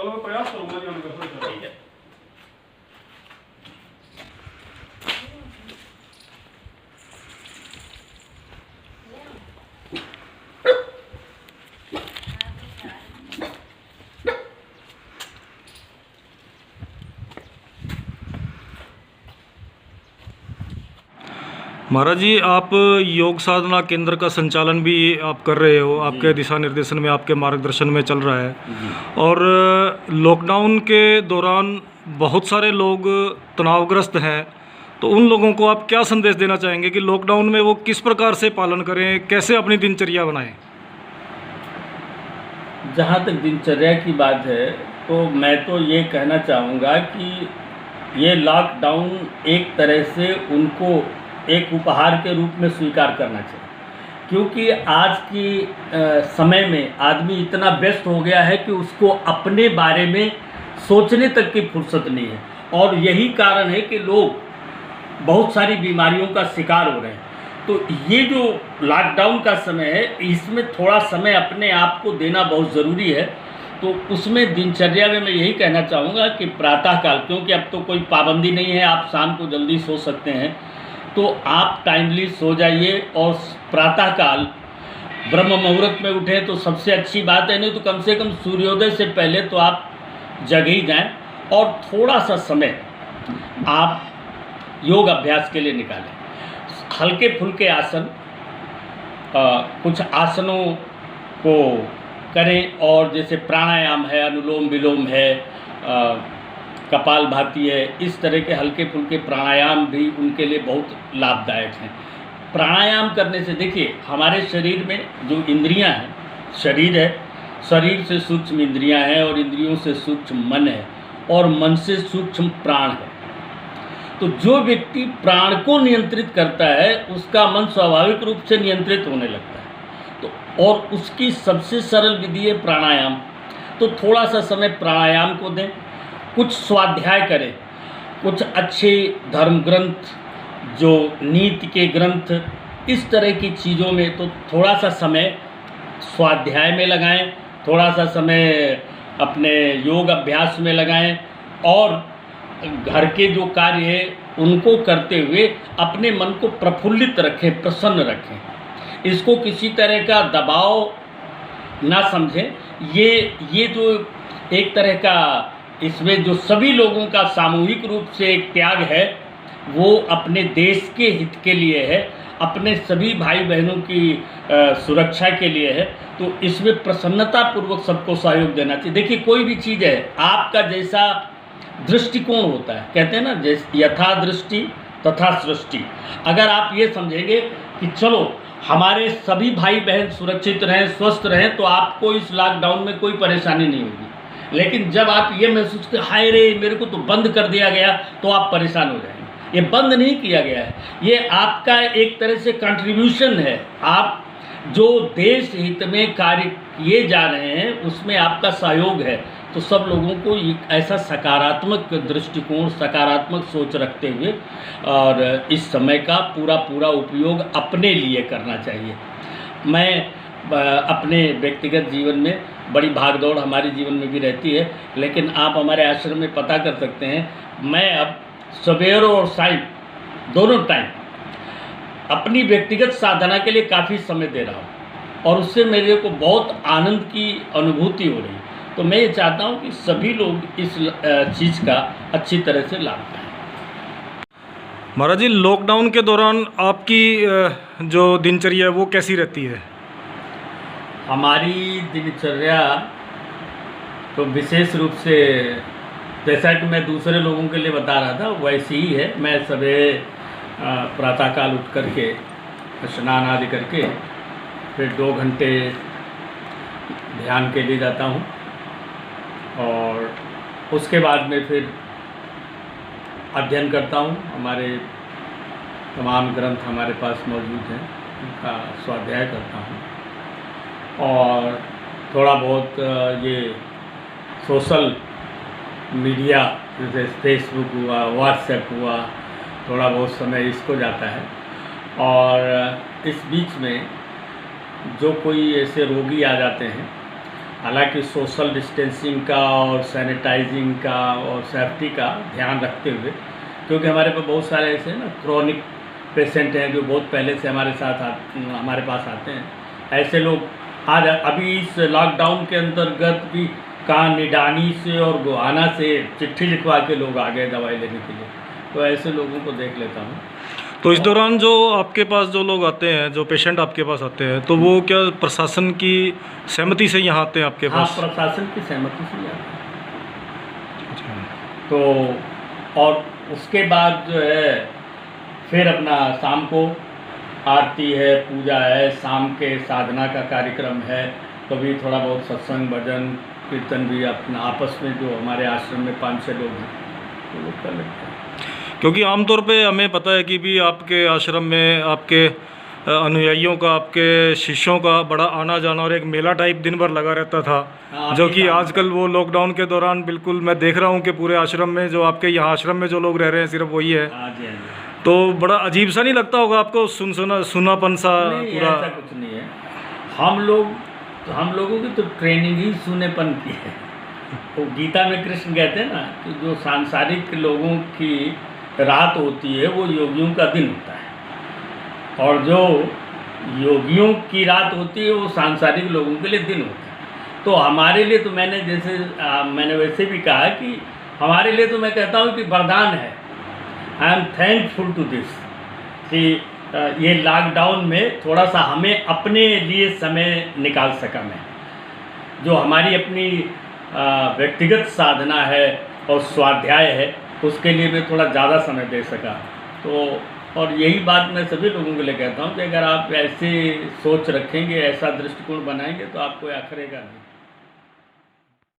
चलो मैं प्रयास करूंगा जी उनका। ठीक है। महाराज जी, आप योग साधना केंद्र का संचालन भी आप कर रहे हो, आपके दिशा निर्देशन में, आपके मार्गदर्शन में चल रहा है। और लॉकडाउन के दौरान बहुत सारे लोग तनावग्रस्त हैं, तो उन लोगों को आप क्या संदेश देना चाहेंगे कि लॉकडाउन में वो किस प्रकार से पालन करें, कैसे अपनी दिनचर्या बनाएं? जहाँ तक दिनचर्या की बात है तो मैं तो ये कहना चाहूँगा कि ये लॉकडाउन एक तरह से उनको एक उपहार के रूप में स्वीकार करना चाहिए, क्योंकि आज की समय में आदमी इतना व्यस्त हो गया है कि उसको अपने बारे में सोचने तक की फुर्सत नहीं है। और यही कारण है कि लोग बहुत सारी बीमारियों का शिकार हो रहे हैं। तो ये जो लॉकडाउन का समय है, इसमें थोड़ा समय अपने आप को देना बहुत ज़रूरी है। तो उसमें दिनचर्या में मैं यही कहना चाहूँगा कि प्रातःकाल, क्योंकि अब तो कोई पाबंदी नहीं है, आप शाम को जल्दी सो सकते हैं, तो आप टाइमली सो जाइए। और प्रातःकाल ब्रह्म मुहूर्त में उठें तो सबसे अच्छी बात है, नहीं तो कम से कम सूर्योदय से पहले तो आप जग ही जाएं और थोड़ा सा समय आप योग अभ्यास के लिए निकालें। हल्के फुल्के आसन, कुछ आसनों को करें, और जैसे प्राणायाम है, अनुलोम विलोम है, कपालभाति है, इस तरह के हल्के फुल्के प्राणायाम भी उनके लिए बहुत लाभदायक हैं। प्राणायाम करने से देखिए, हमारे शरीर में जो इंद्रियां हैं, शरीर है, शरीर से सूक्ष्म इंद्रियां हैं, और इंद्रियों से सूक्ष्म मन है, और मन से सूक्ष्म प्राण है। तो जो व्यक्ति प्राण को नियंत्रित करता है, उसका मन स्वाभाविक रूप से नियंत्रित होने लगता है। तो और उसकी सबसे सरल विधि है प्राणायाम। तो थोड़ा सा समय प्राणायाम को दें, कुछ स्वाध्याय करें, कुछ अच्छे धर्म ग्रंथ, जो नीति के ग्रंथ, इस तरह की चीज़ों में तो थोड़ा सा समय स्वाध्याय में लगाएं, थोड़ा सा समय अपने योग अभ्यास में लगाएं, और घर के जो कार्य है उनको करते हुए अपने मन को प्रफुल्लित रखें, प्रसन्न रखें। इसको किसी तरह का दबाव ना समझें। ये जो एक तरह का, इसमें जो सभी लोगों का सामूहिक रूप से एक त्याग है, वो अपने देश के हित के लिए है, अपने सभी भाई बहनों की सुरक्षा के लिए है। तो इसमें प्रसन्नतापूर्वक सबको सहयोग देना चाहिए। देखिए, कोई भी चीज़ है, आपका जैसा दृष्टिकोण होता है, कहते हैं ना, जैसे यथा दृष्टि तथा सृष्टि। अगर आप ये समझेंगे कि चलो हमारे सभी भाई बहन सुरक्षित रहें, स्वस्थ रहें, तो आपको इस लॉकडाउन में कोई परेशानी नहीं होगी। लेकिन जब आप ये महसूस करें, हाय रे मेरे को तो बंद कर दिया गया, तो आप परेशान हो जाएंगे। ये बंद नहीं किया गया है, ये आपका एक तरह से कंट्रीब्यूशन है। आप जो देश हित में कार्य किए जा रहे हैं, उसमें आपका सहयोग है। तो सब लोगों को एक ऐसा सकारात्मक दृष्टिकोण, सकारात्मक सोच रखते हुए और इस समय का पूरा उपयोग अपने लिए करना चाहिए। मैं अपने व्यक्तिगत जीवन में, बड़ी भागदौड़ हमारे जीवन में भी रहती है, लेकिन आप हमारे आश्रम में पता कर सकते हैं, मैं अब सवेरे और शाम दोनों टाइम अपनी व्यक्तिगत साधना के लिए काफ़ी समय दे रहा हूँ, और उससे मेरे को बहुत आनंद की अनुभूति हो रही है। तो मैं ये चाहता हूँ कि सभी लोग इस चीज़ का अच्छी तरह से लाभ उठाएं। महाराज जी, लॉकडाउन के दौरान आपकी जो दिनचर्या है वो कैसी रहती है? हमारी दिनचर्या तो विशेष रूप से, जैसा कि मैं दूसरे लोगों के लिए बता रहा था, वैसी ही है। मैं सवेरे प्रातःकाल उठ करके स्नान आदि करके फिर 2 घंटे ध्यान के लिए जाता हूँ, और उसके बाद में फिर अध्ययन करता हूँ। हमारे तमाम ग्रंथ हमारे पास मौजूद हैं, उनका स्वाध्याय करता हूँ, और थोड़ा बहुत ये सोशल मीडिया जैसे फेसबुक हुआ, व्हाट्सएप हुआ, थोड़ा बहुत समय इसको जाता है। और इस बीच में जो कोई ऐसे रोगी आ जाते हैं, हालांकि सोशल डिस्टेंसिंग का और सैनिटाइजिंग का और सेफ्टी का ध्यान रखते हुए, क्योंकि हमारे पास बहुत सारे ऐसे ना क्रॉनिक पेशेंट हैं जो बहुत पहले से हमारे पास आते हैं। ऐसे लोग आज अभी इस लॉकडाउन के अंतर्गत भी कहाँ निडानी से और गोहाना से चिट्ठी लिखवा के लोग आ गए दवाई लेने के लिए, तो ऐसे लोगों को देख लेता हूँ। तो इस दौरान जो आपके पास जो लोग आते हैं, जो पेशेंट आपके पास आते हैं, तो वो क्या प्रशासन की सहमति से यहाँ आते हैं आपके हाँ, पास? प्रशासन की सहमति से ही आते हैं। तो और उसके बाद जो है फिर अपना शाम को आरती है, पूजा है, शाम के साधना का कार्यक्रम है, कभी थोड़ा बहुत सत्संग भजन कीर्तन भी अपना आपस में जो हमारे आश्रम में 5-6 लोग हैं तो वो कर लेते हैं। क्योंकि आमतौर पे हमें पता है कि भी आपके आश्रम में आपके अनुयायियों का, आपके शिष्यों का बड़ा आना जाना और एक मेला टाइप दिन भर लगा रहता था, जो कि आजकल वो लॉकडाउन के दौरान बिल्कुल मैं देख रहा हूँ कि पूरे आश्रम में जो आपके यहाँ आश्रम में जो लोग रह रहे हैं सिर्फ वही है। हाँ जी, हाँ जी। तो बड़ा अजीब सा नहीं लगता होगा आपको, सुनापन सा पूरा? ऐसा कुछ नहीं है। हम लोगों की तो ट्रेनिंग ही सुनेपन की है। तो गीता में कृष्ण कहते हैं ना कि जो सांसारिक लोगों की रात होती है वो योगियों का दिन होता है, और जो योगियों की रात होती है वो सांसारिक लोगों के लिए दिन होता है। तो हमारे लिए तो मैंने वैसे भी कहा कि हमारे लिए तो मैं कहता हूँ कि वरदान है। I am thankful to this कि ये लॉकडाउन में थोड़ा सा हमें अपने लिए समय निकाल सका मैं, जो हमारी अपनी व्यक्तिगत साधना है और स्वाध्याय है, उसके लिए मैं थोड़ा ज़्यादा समय दे सका। तो और यही बात मैं सभी लोगों के लिए कहता हूँ कि अगर आप ऐसे सोच रखेंगे, ऐसा दृष्टिकोण बनाएंगे तो आपको आखिरेगा नहीं।